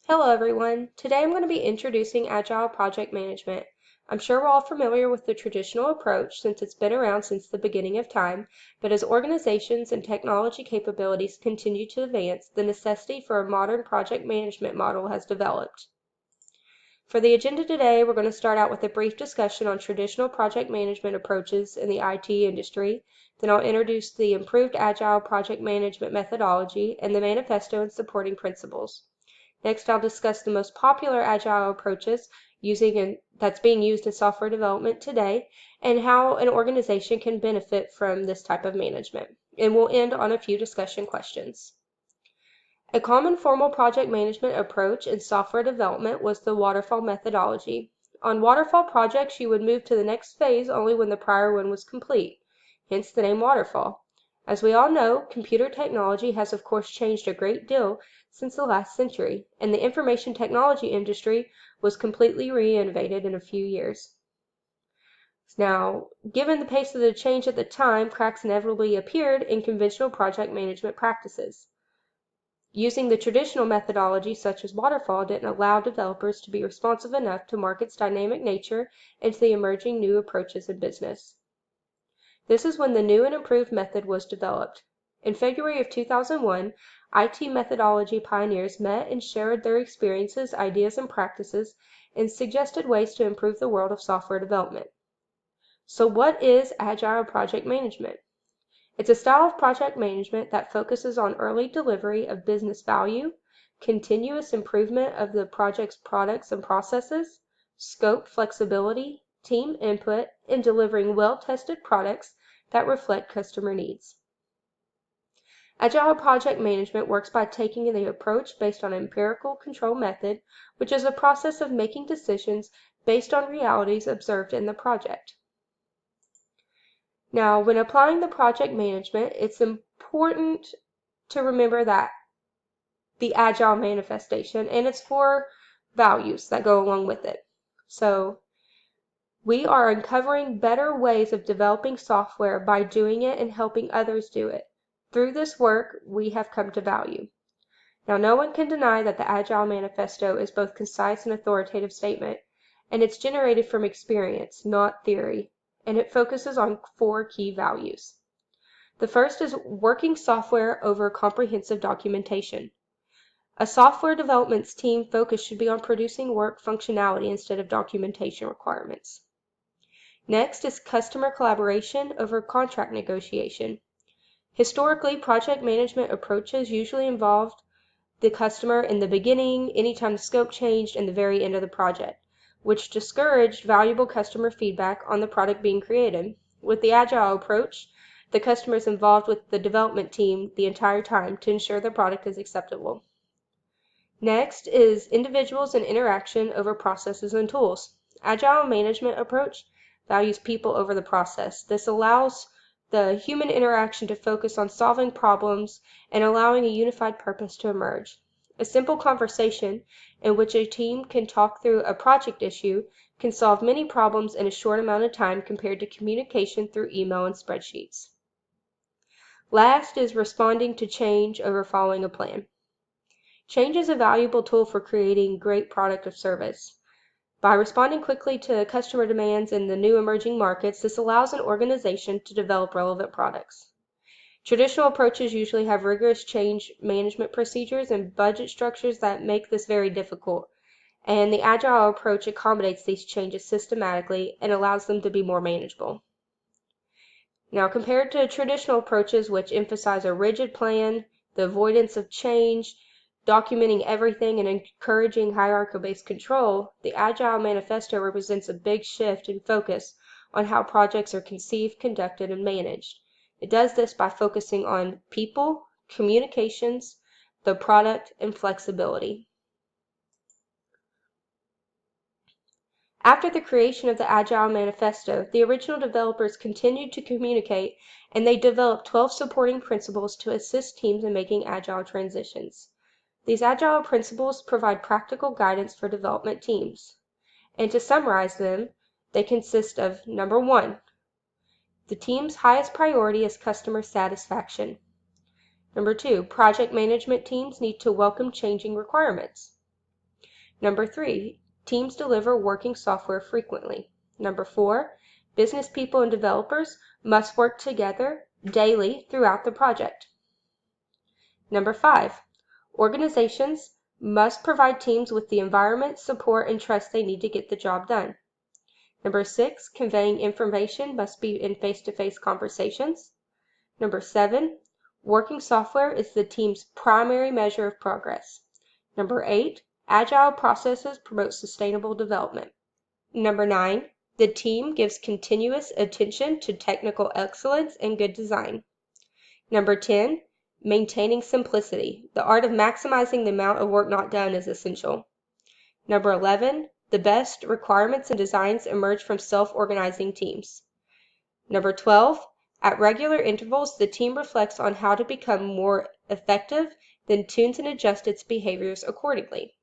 Hello everyone. Today I'm going to be introducing Agile Project Management. I'm sure we're all familiar with the traditional approach since it's been around since the beginning of time, but as organizations and technology capabilities continue to advance, the necessity for a modern project management model has developed. For the agenda today, we're going to start out with a brief discussion on traditional project management approaches in the IT industry. Then I'll introduce the improved Agile project management methodology and the manifesto and supporting principles. Next, I'll discuss the most popular Agile approaches that's being used in software development today and how an organization can benefit from this type of management. And we'll end on a few discussion questions. A common formal project management approach in software development was the waterfall methodology. On waterfall projects, you would move to the next phase only when the prior one was complete, hence the name waterfall. As we all know, computer technology has of course changed a great deal since the last century, and the information technology industry was completely reinnovated in a few years. Now, given the pace of the change at the time, cracks inevitably appeared in conventional project management practices. Using the traditional methodology, such as waterfall, didn't allow developers to be responsive enough to market's dynamic nature and to the emerging new approaches in business. This is when the new and improved method was developed. In February of 2001, IT methodology pioneers met and shared their experiences, ideas, and practices, and suggested ways to improve the world of software development. So what is Agile project management? It's a style of project management that focuses on early delivery of business value, continuous improvement of the project's products and processes, scope flexibility, team input, and delivering well-tested products that reflect customer needs. Agile project management works by taking the approach based on an empirical control method, which is a process of making decisions based on realities observed in the project. Now, when applying the project management, it's important to remember that the Agile manifestation and its 4 values that go along with it. So, we are uncovering better ways of developing software by doing it and helping others do it. Through this work, we have come to value. Now, no one can deny that the Agile Manifesto is both concise and authoritative statement, and it's generated from experience, not theory, and it focuses on 4 key values. The first is working software over comprehensive documentation. A software development team focus should be on producing work functionality instead of documentation requirements. Next is customer collaboration over contract negotiation. Historically, project management approaches usually involved the customer in the beginning, anytime the scope changed, and the very end of the project, which discouraged valuable customer feedback on the product being created. With the Agile approach, the customer is involved with the development team the entire time to ensure the product is acceptable. Next is individuals and interaction over processes and tools. Agile management approach values people over the process. This allows the human interaction to focus on solving problems and allowing a unified purpose to emerge. A simple conversation in which a team can talk through a project issue can solve many problems in a short amount of time compared to communication through email and spreadsheets. Last is responding to change over following a plan. Change is a valuable tool for creating great product or service. By responding quickly to customer demands in the new emerging markets, this allows an organization to develop relevant products. Traditional approaches usually have rigorous change management procedures and budget structures that make this very difficult, and the Agile approach accommodates these changes systematically and allows them to be more manageable. Now, compared to traditional approaches which emphasize a rigid plan, the avoidance of change, documenting everything, and encouraging hierarchy-based control, the Agile Manifesto represents a big shift in focus on how projects are conceived, conducted, and managed. It does this by focusing on people, communications, the product, and flexibility. After the creation of the Agile Manifesto, the original developers continued to communicate, and they developed 12 supporting principles to assist teams in making Agile transitions. These Agile principles provide practical guidance for development teams. And to summarize them, they consist of number 1, the team's highest priority is customer satisfaction. Number 2, project management teams need to welcome changing requirements. Number 3, teams deliver working software frequently. Number 4, business people and developers must work together daily throughout the project. Number 5, organizations must provide teams with the environment, support, and trust they need to get the job done. Number 6, conveying information must be in face-to-face conversations. Number 7, working software is the team's primary measure of progress. Number 8, agile processes promote sustainable development. Number 9, the team gives continuous attention to technical excellence and good design. Number 10, maintaining simplicity. The art of maximizing the amount of work not done is essential. Number 11, the best requirements and designs emerge from self-organizing teams. Number 12, at regular intervals, the team reflects on how to become more effective, then tunes and adjusts its behaviors accordingly.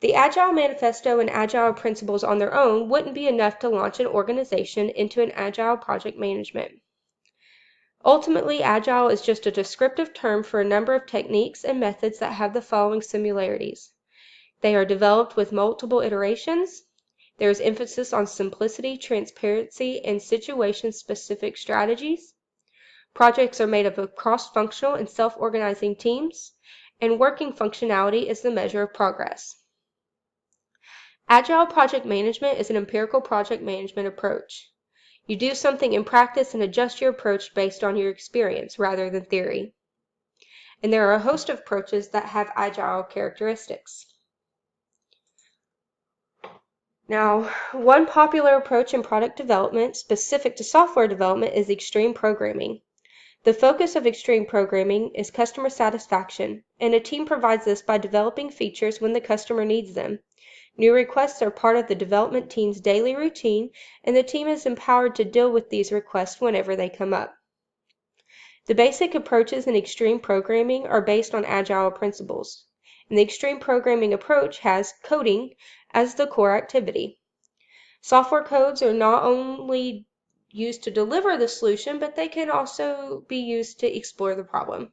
The Agile Manifesto and Agile principles on their own wouldn't be enough to launch an organization into an Agile project management. Ultimately, Agile is just a descriptive term for a number of techniques and methods that have the following similarities. They are developed with multiple iterations. There is emphasis on simplicity, transparency, and situation-specific strategies. Projects are made up of cross-functional and self-organizing teams, and working functionality is the measure of progress. Agile project management is an empirical project management approach. You do something in practice and adjust your approach based on your experience rather than theory. And there are a host of approaches that have agile characteristics. Now, one popular approach in product development specific to software development is extreme programming. The focus of extreme programming is customer satisfaction, and a team provides this by developing features when the customer needs them. New requests are part of the development team's daily routine, and the team is empowered to deal with these requests whenever they come up. The basic approaches in extreme programming are based on agile principles, and the extreme programming approach has coding as the core activity. Software codes are not only used to deliver the solution, but they can also be used to explore the problem.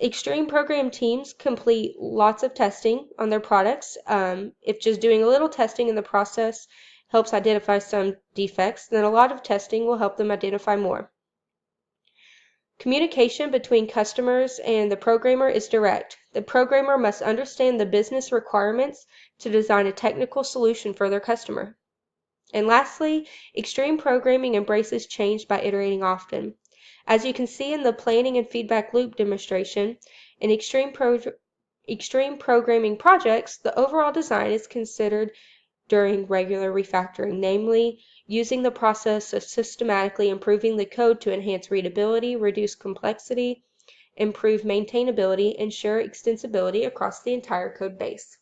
Extreme program teams complete lots of testing on their products. If just doing a little testing in the process helps identify some defects, then a lot of testing will help them identify more. Communication between customers and the programmer is direct. The programmer must understand the business requirements to design a technical solution for their customer. And lastly, extreme programming embraces change by iterating often. As you can see in the planning and feedback loop demonstration, in extreme programming projects, the overall design is considered during regular refactoring, namely using the process of systematically improving the code to enhance readability, reduce complexity, improve maintainability, ensure extensibility across the entire code base.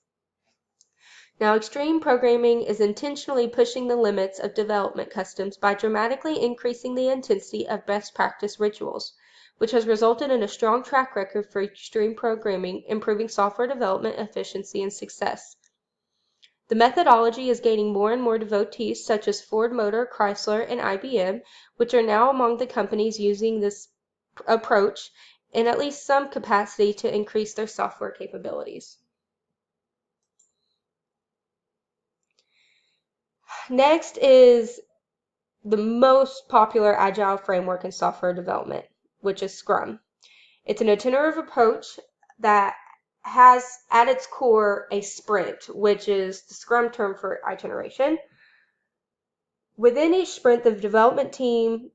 Now, extreme programming is intentionally pushing the limits of development customs by dramatically increasing the intensity of best practice rituals, which has resulted in a strong track record for extreme programming, improving software development efficiency and success. The methodology is gaining more and more devotees, such as Ford Motor, Chrysler, and IBM, which are now among the companies using this approach in at least some capacity to increase their software capabilities. Next is the most popular agile framework in software development, which is Scrum. It's an iterative approach that has at its core a sprint, which is the Scrum term for iteration. Within each sprint, the development team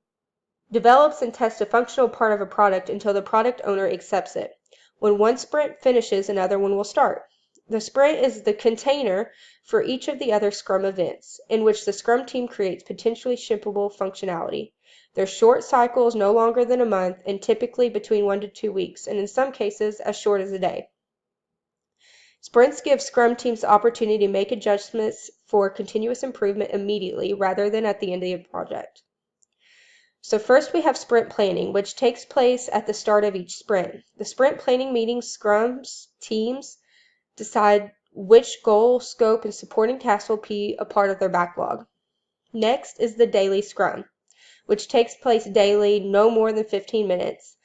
develops and tests a functional part of a product until the product owner accepts it. When one sprint finishes, another one will start. The sprint is the container for each of the other Scrum events, in which the Scrum team creates potentially shippable functionality. They're short cycles, no longer than a month, and typically between 1 to 2 weeks, and in some cases as short as a day. Sprints give Scrum teams the opportunity to make adjustments for continuous improvement immediately rather than at the end of the project. So first we have sprint planning, which takes place at the start of each sprint. The sprint planning meetings, Scrum's teams decide which goal, scope, and supporting tasks will be a part of their backlog. Next is the daily Scrum, which takes place daily, no more than 15 minutes,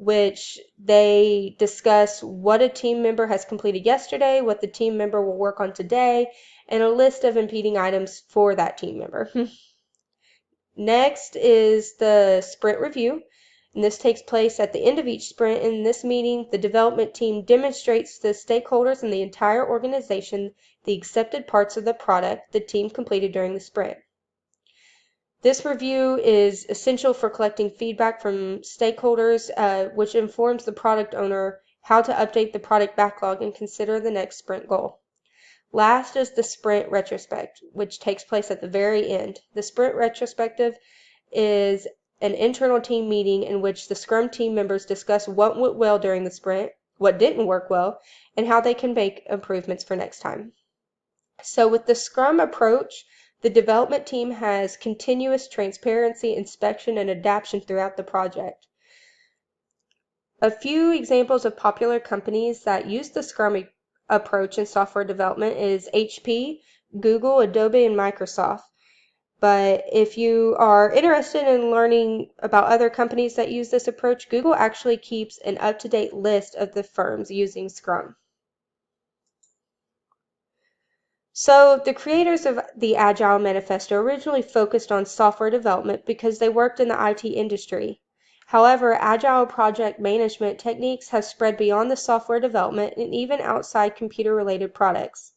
which they discuss what a team member has completed yesterday, what the team member will work on today, and a list of impeding items for that team member. Next is the sprint review, and this takes place at the end of each sprint. In this meeting, the development team demonstrates to stakeholders in the entire organization the accepted parts of the product the team completed during the sprint. This review is essential for collecting feedback from stakeholders, which informs the product owner how to update the product backlog and consider the next sprint goal. Last is the sprint retrospect, which takes place at the very end. The sprint retrospective is an internal team meeting in which the Scrum team members discuss what went well during the sprint, what didn't work well, and how they can make improvements for next time. So with the Scrum approach, the development team has continuous transparency, inspection, and adaptation throughout the project. A few examples of popular companies that use the Scrum approach in software development is HP, Google, Adobe, and Microsoft. But if you are interested in learning about other companies that use this approach, Google actually keeps an up-to-date list of the firms using Scrum. So the creators of the Agile Manifesto originally focused on software development because they worked in the IT industry. However, Agile project management techniques have spread beyond the software development and even outside computer-related products.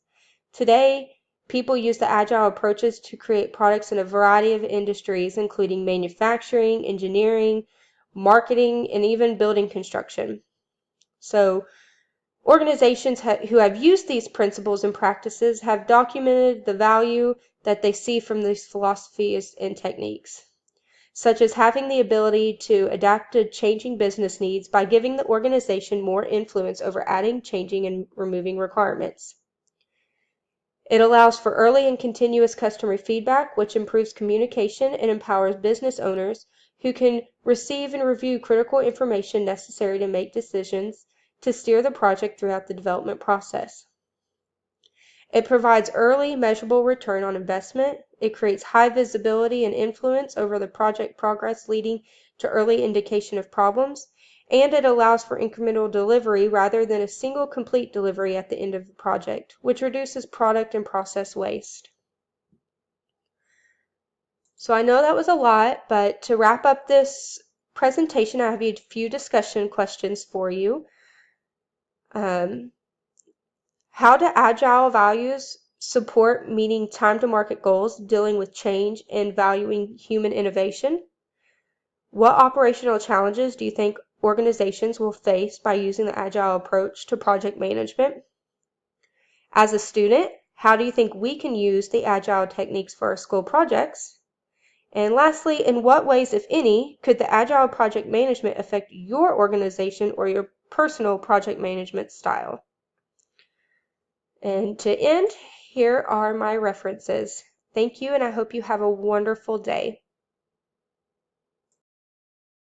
Today, people use the Agile approaches to create products in a variety of industries, including manufacturing, engineering, marketing, and even building construction. So organizations who have used these principles and practices have documented the value that they see from these philosophies and techniques, such as having the ability to adapt to changing business needs by giving the organization more influence over adding, changing, and removing requirements. It allows for early and continuous customer feedback, which improves communication and empowers business owners who can receive and review critical information necessary to make decisions to steer the project throughout the development process. It provides early, measurable return on investment. It creates high visibility and influence over the project progress, leading to early indication of problems. And it allows for incremental delivery rather than a single complete delivery at the end of the project, which reduces product and process waste. So I know that was a lot, but to wrap up this presentation, I have a few discussion questions for you. How do Agile values support meeting time to market goals, dealing with change, and valuing human innovation? What operational challenges do you think organizations will face by using the Agile approach to project management? As a student, how do you think we can use the Agile techniques for our school projects? And lastly, in what ways, if any, could the Agile project management affect your organization or your personal project management style? And to end, here are my references. Thank you, and I hope you have a wonderful day.